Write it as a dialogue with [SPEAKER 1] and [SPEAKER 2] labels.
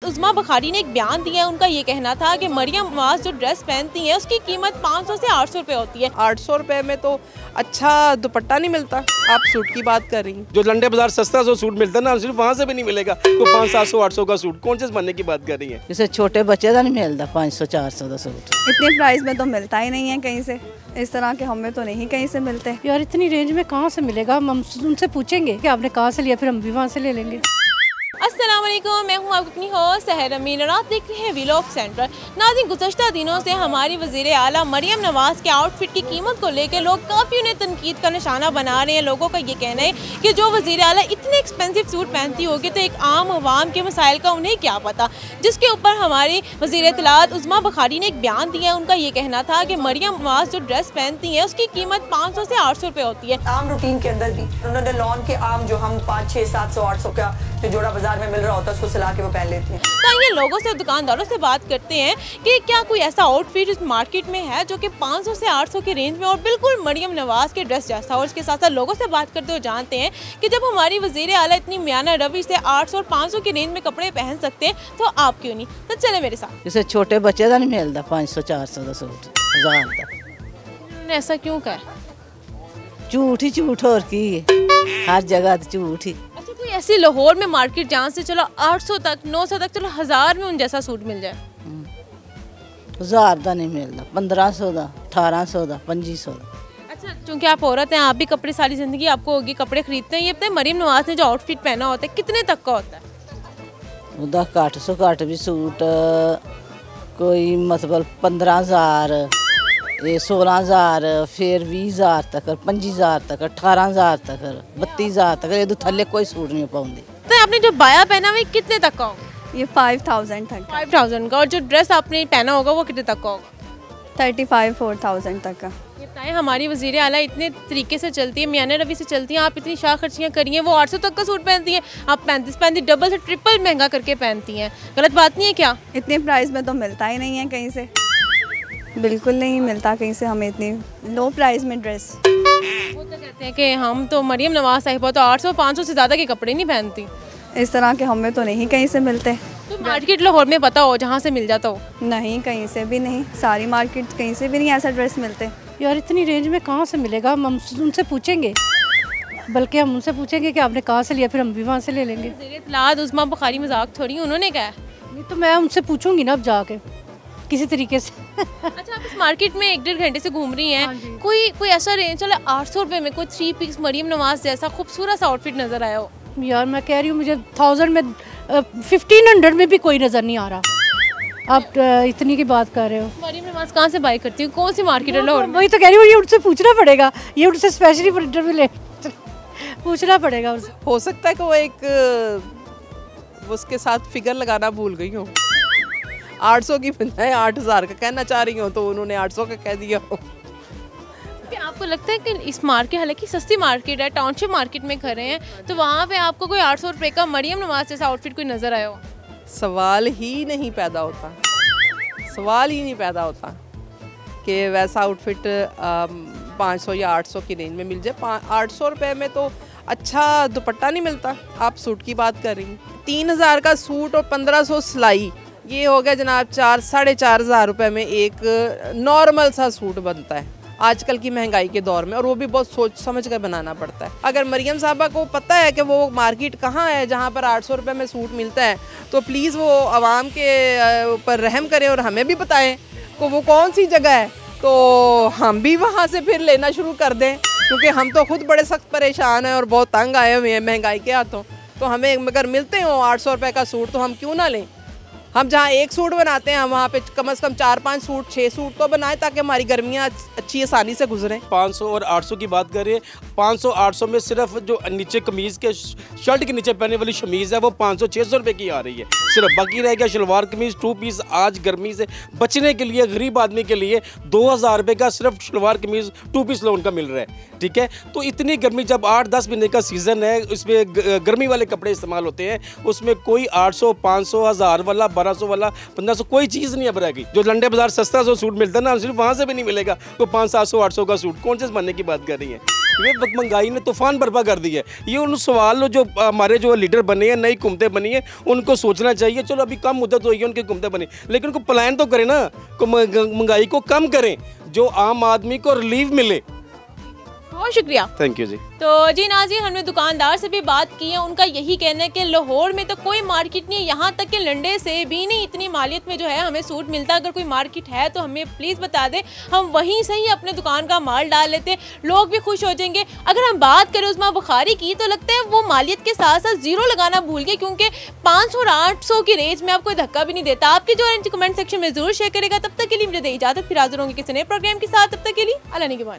[SPEAKER 1] उज़्मा बुखारी ने एक बयान दिया है। उनका ये कहना था कि मरियम नवाज जो ड्रेस पहनती है उसकी कीमत 500 से 800 रुपये होती है।
[SPEAKER 2] 800 रुपये में तो अच्छा दुपट्टा नहीं मिलता। आप सूट की बात कर रही हैं,
[SPEAKER 3] जो लंडे बाजार सस्ता जो सूट मिलता है ना, सिर्फ वहाँ से भी नहीं मिलेगा। तो 500-700-800 का सूट कौन से बनने की बात कर रही है?
[SPEAKER 4] जैसे छोटे बच्चे का नहीं मिलता 500-400 का सूट।
[SPEAKER 5] इतने प्राइस में तो मिलता ही नहीं है कहीं से, इस तरह के हमें तो नहीं कहीं से मिलते।
[SPEAKER 6] यार इतनी रेंज में कहाँ से मिलेगा? हम उनसे पूछेंगे कि आपने कहाँ से लिया, फिर हम भी वहाँ से ले लेंगे।
[SPEAKER 1] अस्सलाम वालेकुम, मैं हूँ आपकी अपनी होस्ट सहर अमीन और आप देख रहे हैं व्लॉग सेंटर। नाज़रीन, गुज़श्ता दिनों से हमारी वज़ीर आला मरियम नवाज़ के आउटफिट की कीमत को लेकर लोग काफ़ी उन्हें तनकीद का निशाना बना रहे हैं। लोगों का ये कहना है कि जो वज़ीर आला इतने एक्सपेंसिव सूट पहनती होगी तो एक आम आवाम के मसाइल का उन्हें क्या पता। जिसके ऊपर हमारी वज़ीर इत्तलात उज़्मा बुखारी ने एक बयान दिया है। उनका ये कहना था कि मरियम नवाज़ जो ड्रेस पहनती है उसकी कीमत 500 से 800 रुपये होती है।
[SPEAKER 7] आम रूटीन के अंदर भी उन्होंने लॉन के आम जो हम 500-600-700-800 का जो जोड़ा बाजार में मिल रहा होता है उसको सिला के वो पहन लेती हैं।
[SPEAKER 1] तो ये लोगों से, दुकानदारों से बात करते हैं कि क्या कोई ऐसा आउटफिट इस मार्केट में है जो कि 500 से 800 की रेंज में और बिल्कुल मरियम नवाज़ के ड्रेस जैसा। और इसके साथ साथ लोगों से बात करते हुए जानते हैं कि जब हमारी वज़ीर आला इतनी मियाना रवि से 800 और 500 की रेंज में कपड़े पहन सकते हैं तो आप क्यों नहीं? तो चले मेरे साथ।
[SPEAKER 4] जैसे छोटे बच्चे का नहीं मिलता 500-400 का सूट, 1000 का।
[SPEAKER 1] ऐसा क्यों कर?
[SPEAKER 4] झूठ ही झूठ, और की हर जगह झूठ ही।
[SPEAKER 1] अच्छा, कोई ऐसी लाहौर में मार्केट जहाँ से चलो 800 तक, 900 तक, चलो 1000 में उन जैसा सूट मिल जाए?
[SPEAKER 4] 1000 का नहीं मिलता, 1500 का, 1800 का, 2500 का।
[SPEAKER 1] अच्छा, क्योंकि आप औरत हैं, आप भी कपड़े सारी ज़िंदगी आपको होगी, कपड़े खरीदते हैं। ये बताए मरियम नवाज़ ने जो आउटफिट पहना होता है कितने तक का होता है?
[SPEAKER 4] उदा घट सो घट भी सूट कोई मतलब 15,000, 16,000, फिर 20,000 तक, 25,000 तक, 18,000 तक, 32,000 तक। ये थल्ले कोई सूट नहीं पाऊंगी।
[SPEAKER 1] तो आपने जो बाया पहना हुआ कितने तक का होगा?
[SPEAKER 5] ये 5000 तक,
[SPEAKER 1] 5000 का। और जो ड्रेस आपने पहना होगा वो कितने तक का होगा?
[SPEAKER 5] 35-4000 तक का।
[SPEAKER 1] ये बताएं, हमारी वज़ीर आला इतने तरीके से चलती है, मियाना रवि से चलती हैं, आप इतनी शाह खर्चियाँ करी हैं, वो 800 तक का सूट पहनती हैं, आप 35 डबल से ट्रिपल महंगा करके पहनती हैं। गलत बात नहीं है क्या?
[SPEAKER 5] इतने प्राइस में तो मिलता ही नहीं है कहीं से, बिल्कुल नहीं मिलता कहीं से हमें इतनी लो प्राइस में ड्रेस।
[SPEAKER 1] वो तो कहते हैं कि हम तो मरियम नवाज़ साहिबा तो 800-500 से ज़्यादा के कपड़े नहीं पहनती।
[SPEAKER 5] इस तरह के हमें तो नहीं कहीं से मिलते।
[SPEAKER 1] तो मार्केट लाहौर में पता हो जहाँ से मिल जाता हो?
[SPEAKER 5] नहीं, कहीं से भी नहीं, सारी मार्केट कहीं से भी नहीं ऐसा ड्रेस मिलते।
[SPEAKER 6] यार इतनी रेंज में कहाँ से मिलेगा? हम उनसे पूछेंगे, बल्कि हम उनसे पूछेंगे कि आपने कहाँ से लिया, फिर हम भी वहाँ से ले लेंगे।
[SPEAKER 1] वज़ीर उज़्मा बुखारी मजाक थोड़ी, उन्होंने कहा
[SPEAKER 6] नहीं तो मैं उनसे पूछूंगी ना अब जाके किसी तरीके से।
[SPEAKER 1] अच्छा, आप इस मार्केट में 1-1.5 घंटे से घूम रही हैं, कोई ऐसा रेंज चलो 800 रुपये में कोई 3 पीस मरियम नवाज़ जैसा खूबसूरत सा आउटफिट नज़र आया हो?
[SPEAKER 6] यार मैं कह रही हूँ मुझे 1000 में 1500 में भी कोई नज़र नहीं आ रहा। आप इतनी की बात कर रहे हो।
[SPEAKER 1] मरियम नवाज़ कहाँ से बाई करती हूँ? कौन सी मार्केट है लाहौर में?
[SPEAKER 6] वही तो कह रही हूँ, ये उनसे पूछना पड़ेगा, ये उनसे स्पेशली पर इंटरव्यू ले पूछना पड़ेगा उनसे।
[SPEAKER 2] हो सकता है कि वो एक उसके साथ फिगर लगाना भूल गई हो, 800 की बजाय 8000 का कहना चाह रही हो तो उन्होंने 800 का कह दिया हो।
[SPEAKER 1] आपको लगता है कि इस मार्केट, हालांकि सस्ती मार्केट है, टाउनशिप मार्केट में खड़े हैं, तो वहाँ पे आपको कोई 800 रुपये का मरियम नवाज़ जैसा आउटफिट कोई नज़र आया हो?
[SPEAKER 2] सवाल ही नहीं पैदा होता, सवाल ही नहीं पैदा होता कि वैसा आउटफिट 500 या 800 की रेंज में मिल जाए। 800 रुपये में तो अच्छा दुपट्टा नहीं मिलता। आप सूट की बात कर रही हैं, 3000 का सूट और 1500 सिलाई, ये हो गया जनाब 4-4.5 रुपये में एक नॉर्मल सा सूट बनता है आजकल की महंगाई के दौर में, और वो भी बहुत सोच समझ कर बनाना पड़ता है। अगर मरियम साहबा को पता है कि वो मार्केट कहाँ है जहाँ पर 800 रुपये में सूट मिलता है, तो प्लीज़ वो आवाम के ऊपर रहम करें और हमें भी बताएं कि वो कौन सी जगह है, तो हम भी वहाँ से फिर लेना शुरू कर दें, क्योंकि हम तो खुद बड़े सख्त परेशान हैं और बहुत तंग आए हुए हैं महंगाई के हाथों। तो हमें अगर मिलते हो 800 रुपये का सूट तो हम क्यों ना लें? हम जहाँ एक सूट बनाते हैं वहाँ पे कम से कम 4-5 सूट, 6 सूट तो बनाएं ताकि हमारी गर्मियाँ अच्छी आसानी से गुजरें।
[SPEAKER 3] 500 और 800 की बात करें, 500-800 में सिर्फ जो नीचे कमीज़ के शर्ट के नीचे पहनने वाली शमीज़ है वो 500-600 रुपये की आ रही है सिर्फ। बाकी रह गया शलवार कमीज़ 2 पीस। आज गर्मी से बचने के लिए गरीब आदमी के लिए 2000 रुपये का सिर्फ शलवार कमीज़ 2 पीस लोन का मिल रहा है, ठीक है। तो इतनी गर्मी, जब 8-10 महीने का सीज़न है, उसमें गर्मी वाले कपड़े इस्तेमाल होते हैं, उसमें कोई 800, 500, 1000 वाला, 1200 वाला, 1500 कोई चीज़ नहीं अब रहेगी। जो लंडे बाजार सस्ता जो सूट मिलता है ना, सिर्फ वहाँ से भी नहीं मिलेगा। तो 500, 700, 800 का सूट कौन से बनने की बात कर रही है? ये महंगाई ने तूफान बर्पा कर दी है। ये उन सवाल जो हमारे जो लीडर बने हैं, नई हुकूमतें बनी हैं, उनको सोचना चाहिए। चलो अभी कम मुद्दत हुई है, उनकी हुकूमतें बनी, लेकिन उनको प्लान तो करें ना, महंगाई को कम करें, जो आम आदमी को रिलीफ मिले।
[SPEAKER 1] बहुत शुक्रिया,
[SPEAKER 3] थैंक यू जी।
[SPEAKER 1] तो जी नाज़रीन, हमने दुकानदार से भी बात की है। उनका यही कहना है कि लाहौर में तो कोई मार्केट नहीं है, यहाँ तक कि लंडे से भी नहीं इतनी मालियत में जो है हमें सूट मिलता। अगर कोई मार्केट है तो हमें प्लीज़ बता दें, हम वहीं से ही अपने दुकान का माल डाल लेते, लोग भी खुश हो जाएंगे। अगर हम बात करें उस्मा बुखारी की, तो लगता है वो मालियत के साथ साथ जीरो लगाना भूल गए, क्योंकि 500 और 800 की रेंज में आपको धक्का भी नहीं देता। आपके जो है कमेंट सेक्शन में जरूर शेयर करेगा। तब तक के लिए मुझे दे इजाज़त, फिर हाजिर होंगे किसी नए प्रोग्राम के साथ। तब तक के लिए अल्लाह निगहबान।